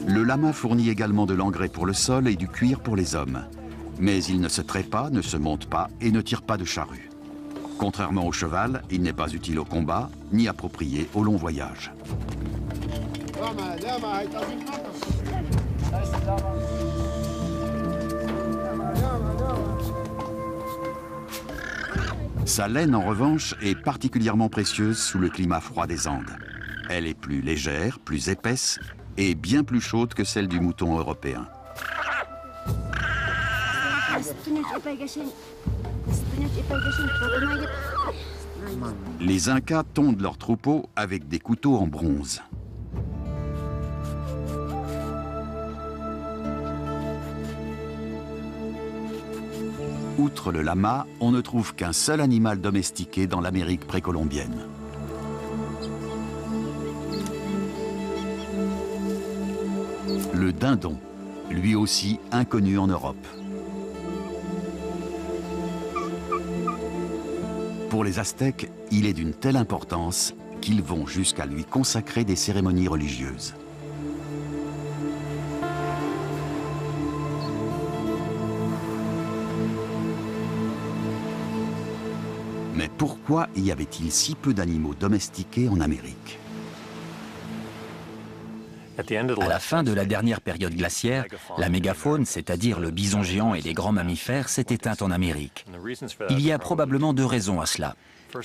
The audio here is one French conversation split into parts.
Le lama fournit également de l'engrais pour le sol et du cuir pour les hommes. Mais il ne se traite pas, ne se monte pas et ne tire pas de charrue. Contrairement au cheval, il n'est pas utile au combat, ni approprié au long voyage. Sa laine, en revanche, est particulièrement précieuse sous le climat froid des Andes. Elle est plus légère, plus épaisse et bien plus chaude que celle du mouton européen. Les Incas tondent leurs troupeaux avec des couteaux en bronze. Outre le lama, on ne trouve qu'un seul animal domestiqué dans l'Amérique précolombienne. Le dindon, lui aussi inconnu en Europe. Pour les Aztèques, il est d'une telle importance qu'ils vont jusqu'à lui consacrer des cérémonies religieuses. Mais pourquoi y avait-il si peu d'animaux domestiqués en Amérique ? À la fin de la dernière période glaciaire, la mégafaune, c'est-à-dire le bison géant et les grands mammifères, s'est éteinte en Amérique. Il y a probablement deux raisons à cela.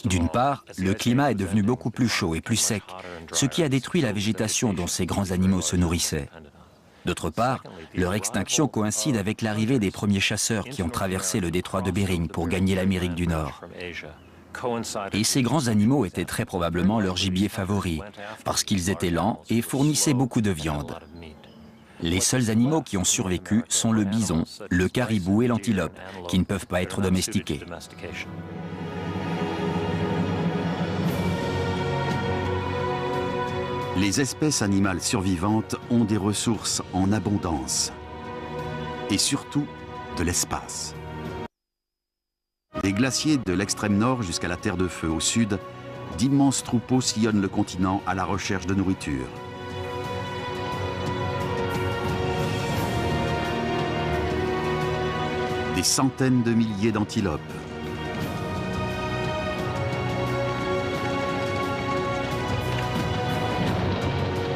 D'une part, le climat est devenu beaucoup plus chaud et plus sec, ce qui a détruit la végétation dont ces grands animaux se nourrissaient. D'autre part, leur extinction coïncide avec l'arrivée des premiers chasseurs qui ont traversé le détroit de Bering pour gagner l'Amérique du Nord. Et ces grands animaux étaient très probablement leur gibier favori, parce qu'ils étaient lents et fournissaient beaucoup de viande. Les seuls animaux qui ont survécu sont le bison, le caribou et l'antilope, qui ne peuvent pas être domestiqués. Les espèces animales survivantes ont des ressources en abondance. Et surtout, de l'espace. Des glaciers de l'extrême nord jusqu'à la Terre de Feu au sud, d'immenses troupeaux sillonnent le continent à la recherche de nourriture. Des centaines de milliers d'antilopes.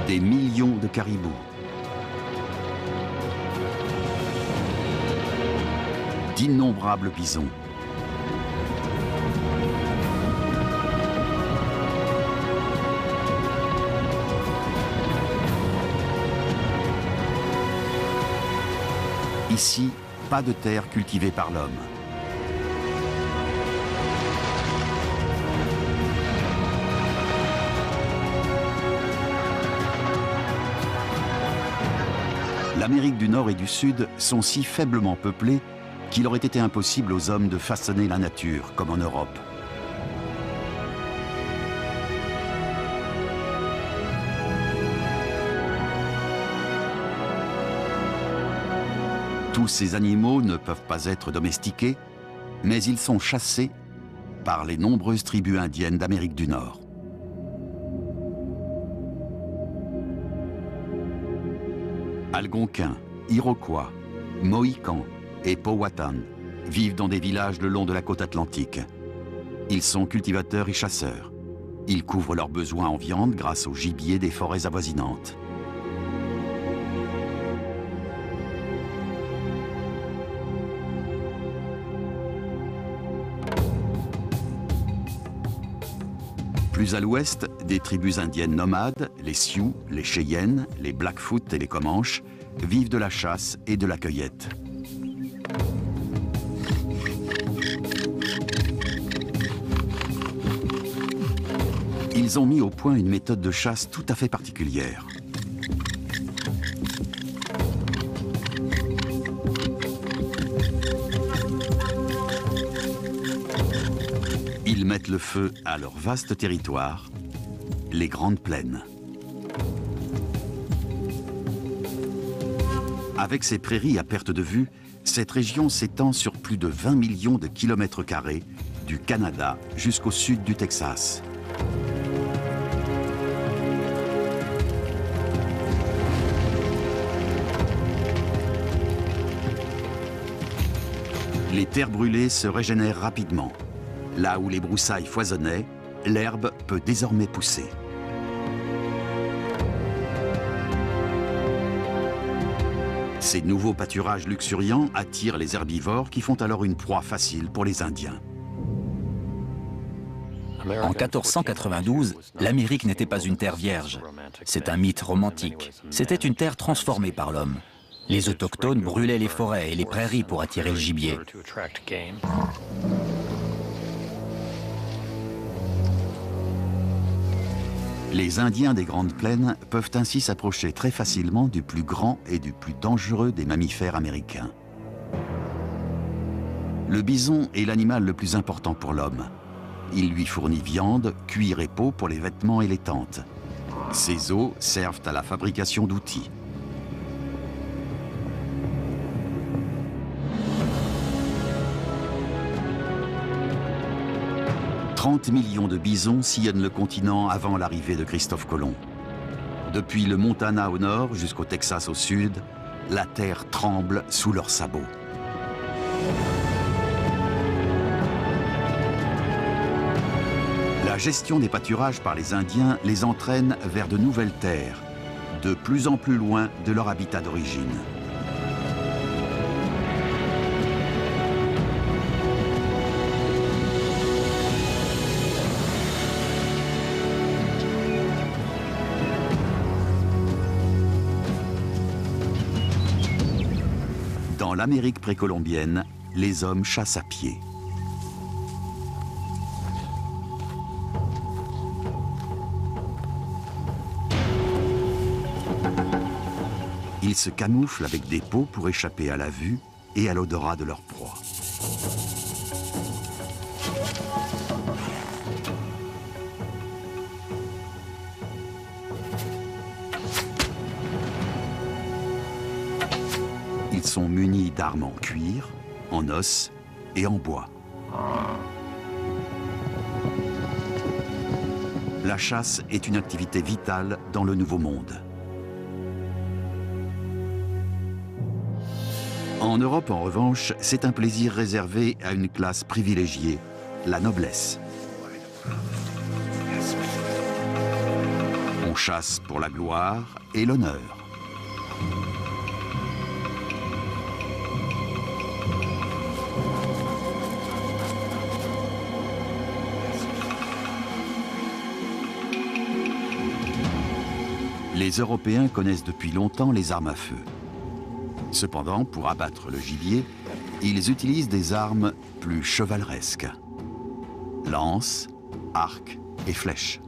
Des millions de caribous. D'innombrables bisons. Ici, pas de terre cultivée par l'homme. L'Amérique du Nord et du Sud sont si faiblement peuplées qu'il aurait été impossible aux hommes de façonner la nature comme en Europe. Tous ces animaux ne peuvent pas être domestiqués, mais ils sont chassés par les nombreuses tribus indiennes d'Amérique du Nord. Algonquins, Iroquois, Mohicans et Powhatan vivent dans des villages le long de la côte atlantique. Ils sont cultivateurs et chasseurs. Ils couvrent leurs besoins en viande grâce au gibier des forêts avoisinantes. Plus à l'ouest, des tribus indiennes nomades, les Sioux, les Cheyennes, les Blackfoot et les Comanches, vivent de la chasse et de la cueillette. Ils ont mis au point une méthode de chasse tout à fait particulière. Ils mettent le feu à leur vaste territoire, les Grandes Plaines. Avec ses prairies à perte de vue, cette région s'étend sur plus de 20 millions de kilomètres carrés, du Canada jusqu'au sud du Texas. Les terres brûlées se régénèrent rapidement. Là où les broussailles foisonnaient, l'herbe peut désormais pousser. Ces nouveaux pâturages luxuriants attirent les herbivores qui font alors une proie facile pour les Indiens. En 1492, l'Amérique n'était pas une terre vierge. C'est un mythe romantique. C'était une terre transformée par l'homme. Les autochtones brûlaient les forêts et les prairies pour attirer le gibier. Les Indiens des Grandes Plaines peuvent ainsi s'approcher très facilement du plus grand et du plus dangereux des mammifères américains. Le bison est l'animal le plus important pour l'homme. Il lui fournit viande, cuir et peau pour les vêtements et les tentes. Ses os servent à la fabrication d'outils. « 30 millions de bisons sillonnent le continent avant l'arrivée de Christophe Colomb. Depuis le Montana au nord jusqu'au Texas au sud, la terre tremble sous leurs sabots. La gestion des pâturages par les Indiens les entraîne vers de nouvelles terres, de plus en plus loin de leur habitat d'origine. Dans l'Amérique précolombienne, les hommes chassent à pied. Ils se camouflent avec des peaux pour échapper à la vue et à l'odorat de leur proie. Ils sont munis d'armes en cuir, en os et en bois. La chasse est une activité vitale dans le Nouveau Monde. En Europe, en revanche, c'est un plaisir réservé à une classe privilégiée, la noblesse. On chasse pour la gloire et l'honneur. Les Européens connaissent depuis longtemps les armes à feu. Cependant, pour abattre le gibier, ils utilisent des armes plus chevaleresques. Lances, arcs et flèches.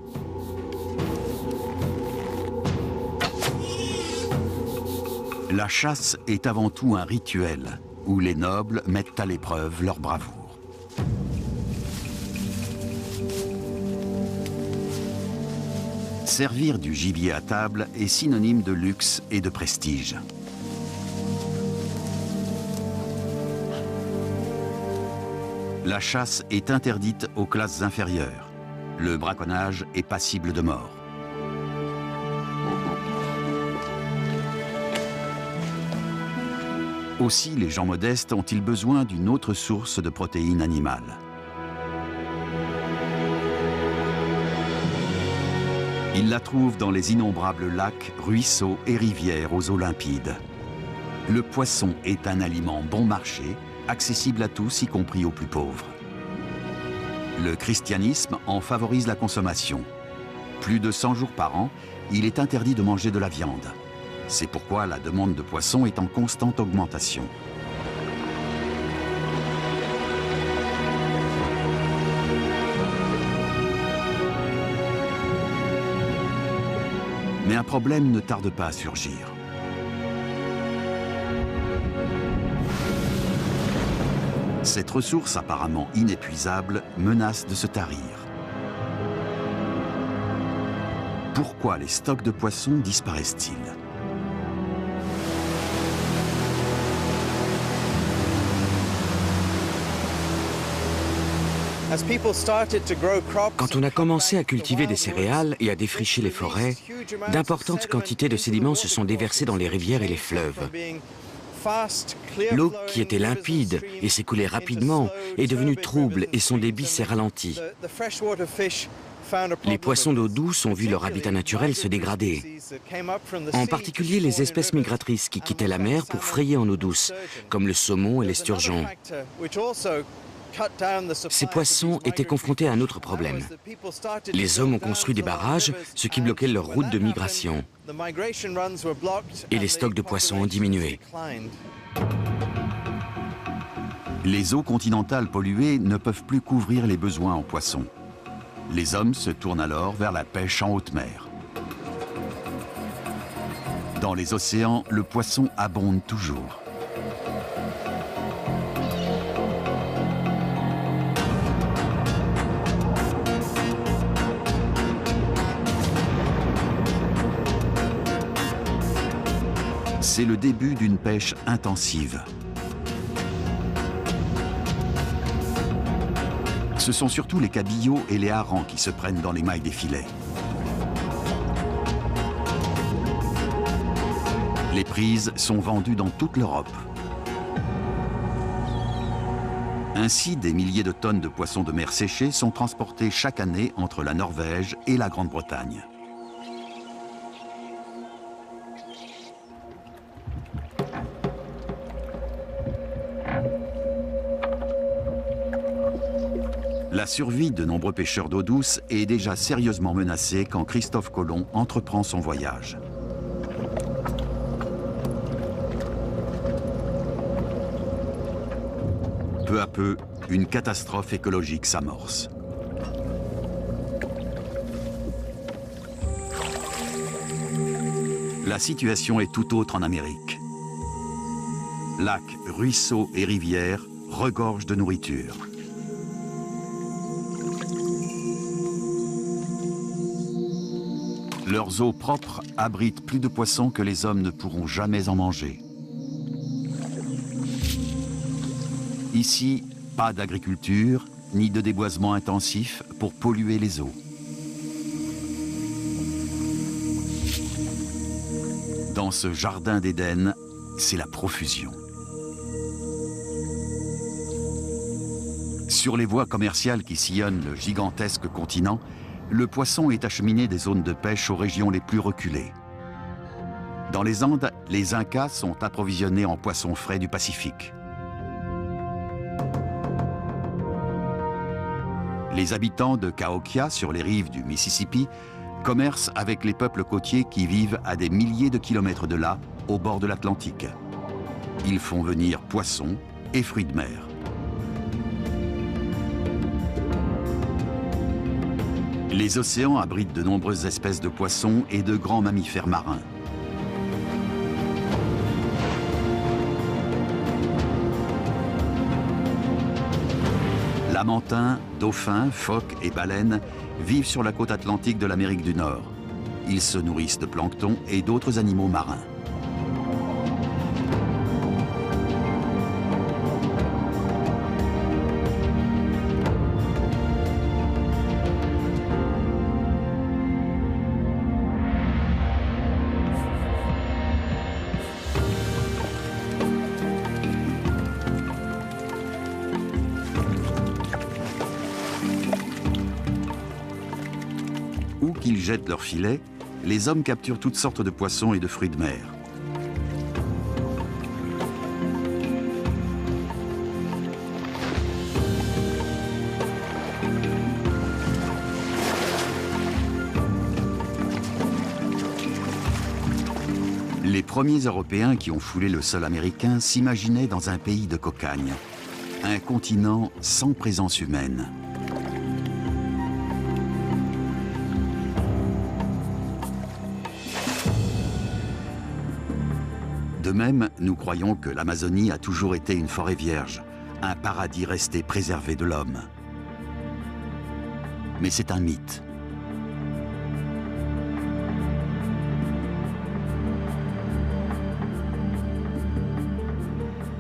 La chasse est avant tout un rituel où les nobles mettent à l'épreuve leur bravoure. Servir du gibier à table est synonyme de luxe et de prestige. La chasse est interdite aux classes inférieures. Le braconnage est passible de mort. Aussi, les gens modestes ont-ils besoin d'une autre source de protéines animales. Ils la trouvent dans les innombrables lacs, ruisseaux et rivières aux eaux limpides. Le poisson est un aliment bon marché, accessible à tous, y compris aux plus pauvres. Le christianisme en favorise la consommation. Plus de 100 jours par an, il est interdit de manger de la viande. C'est pourquoi la demande de poisson est en constante augmentation. Mais un problème ne tarde pas à surgir. Cette ressource apparemment inépuisable menace de se tarir. Pourquoi les stocks de poissons disparaissent-ils ? Quand on a commencé à cultiver des céréales et à défricher les forêts, d'importantes quantités de sédiments se sont déversés dans les rivières et les fleuves. L'eau, qui était limpide et s'écoulait rapidement, est devenue trouble et son débit s'est ralenti. Les poissons d'eau douce ont vu leur habitat naturel se dégrader. En particulier les espèces migratrices qui quittaient la mer pour frayer en eau douce, comme le saumon et l'esturgeon. Ces poissons étaient confrontés à un autre problème. Les hommes ont construit des barrages, ce qui bloquait leur route de migration. Et les stocks de poissons ont diminué. Les eaux continentales polluées ne peuvent plus couvrir les besoins en poissons. Les hommes se tournent alors vers la pêche en haute mer. Dans les océans, le poisson abonde toujours. C'est le début d'une pêche intensive. Ce sont surtout les cabillots et les harengs qui se prennent dans les mailles des filets. Les prises sont vendues dans toute l'Europe. Ainsi, des milliers de tonnes de poissons de mer séchés sont transportés chaque année entre la Norvège et la Grande-Bretagne. La survie de nombreux pêcheurs d'eau douce est déjà sérieusement menacée quand Christophe Colomb entreprend son voyage. Peu à peu, une catastrophe écologique s'amorce. La situation est tout autre en Amérique. Lacs, ruisseaux et rivières regorgent de nourriture. Leurs eaux propres abritent plus de poissons que les hommes ne pourront jamais en manger. Ici, pas d'agriculture, ni de déboisement intensif pour polluer les eaux. Dans ce jardin d'Éden, c'est la profusion. Sur les voies commerciales qui sillonnent le gigantesque continent, le poisson est acheminé des zones de pêche aux régions les plus reculées. Dans les Andes, les Incas sont approvisionnés en poissons frais du Pacifique. Les habitants de Cahokia, sur les rives du Mississippi, commercent avec les peuples côtiers qui vivent à des milliers de kilomètres de là, au bord de l'Atlantique. Ils font venir poissons et fruits de mer. Les océans abritent de nombreuses espèces de poissons et de grands mammifères marins. Lamantins, dauphins, phoques et baleines vivent sur la côte atlantique de l'Amérique du Nord. Ils se nourrissent de plancton et d'autres animaux marins. Où qu'ils jettent leurs filets, les hommes capturent toutes sortes de poissons et de fruits de mer. Les premiers Européens qui ont foulé le sol américain s'imaginaient dans un pays de cocagne, un continent sans présence humaine. De même, nous croyons que l'Amazonie a toujours été une forêt vierge, un paradis resté préservé de l'homme. Mais c'est un mythe.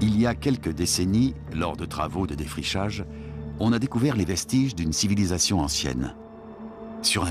Il y a quelques décennies, lors de travaux de défrichage, on a découvert les vestiges d'une civilisation ancienne. Sur un